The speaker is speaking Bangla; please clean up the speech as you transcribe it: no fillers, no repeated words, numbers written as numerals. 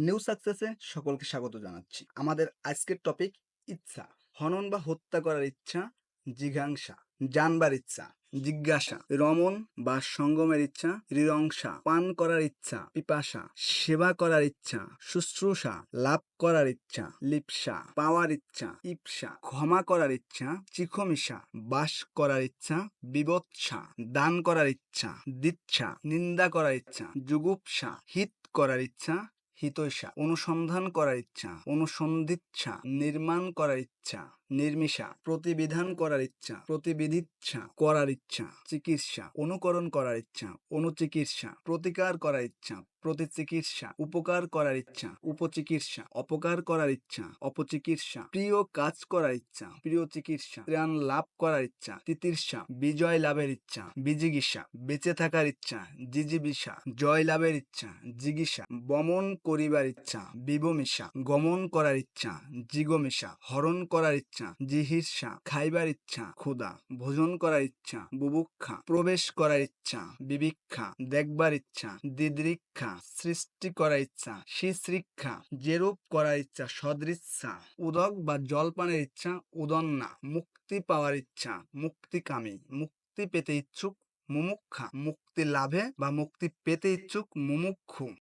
নিউ সাকসেসে সকলকে স্বাগত জানাচ্ছি। আমাদের আজকের টপিক ইচ্ছা। হনন বা হত্যা করার ইচ্ছা, জিঘাংসা, জানবার ইচ্ছা, জিজ্ঞাসা, রমণ বা সঙ্গমের ইচ্ছা, রিরংসা, পান করার ইচ্ছা, পিপাসা, সেবা করার ইচ্ছা, শুশ্রূষা, লাভ করার ইচ্ছা, লিপ্সা, পাওয়ার ইচ্ছা, ইপসা, ক্ষমা করার ইচ্ছা, চিখমিষা, বাস করার ইচ্ছা, বিবৎসা, দান করার ইচ্ছা, দিচ্ছা, নিন্দা করার ইচ্ছা, জুগুপ্সা, হিত করার ইচ্ছা, হিতৈষা, অনুসন্ধান করার ইচ্ছা, অনুসন্ধিচ্ছা, নির্মাণ করার ইচ্ছা, নির্মিষা, প্রতিবিধান করার ইচ্ছা, প্রতিবিধিচ্ছা, করার ইচ্ছা, চিকিৎসা, অনুকরণ করার ইচ্ছা, অনুচিকিৎসা, প্রতিকার করার ইচ্ছা, প্রতিচিকিৎসা, উপকার করার ইচ্ছা, উপচিকিৎসা, অপকার করার ইচ্ছা, অপচিকিৎসা, প্রিয় কাজ করার ইচ্ছা, প্রিয় চিকিৎসা, ত্রাণ লাভ করার ইচ্ছা, তিতির্ষা, বিজয় লাভের ইচ্ছা, বিজিগিষা, বেঁচে থাকার ইচ্ছা, জিজিবিষা, জয় লাভের ইচ্ছা, জিগিষা, বমন করিবার ইচ্ছা, বিবমিষা, গমন করার ইচ্ছা, জিগমিষা, হরণ করার ইচ্ছা, জিহির্ষা, খাইবার ইচ্ছা, ক্ষুধা, ভোজন করার ইচ্ছা, বুভুক্ষা, প্রবেশ করার ইচ্ছা, বিবিক্ষা, দেখবার ইচ্ছা, দিদৃক্ষা, সৃষ্টি করার ইচ্ছা, শিশ্রিক্ষা, যেরূপ করার ইচ্ছা, সদৃচ্ছা, উদক বা জলপানের ইচ্ছা, উদন্না, মুক্তি পাওয়ার ইচ্ছা, মুক্তিকামী, মুক্তি পেতে ইচ্ছুক, মুমুক্ষা, মুক্তি লাভে বা মুক্তি পেতে ইচ্ছুক, মুমুক্ষু,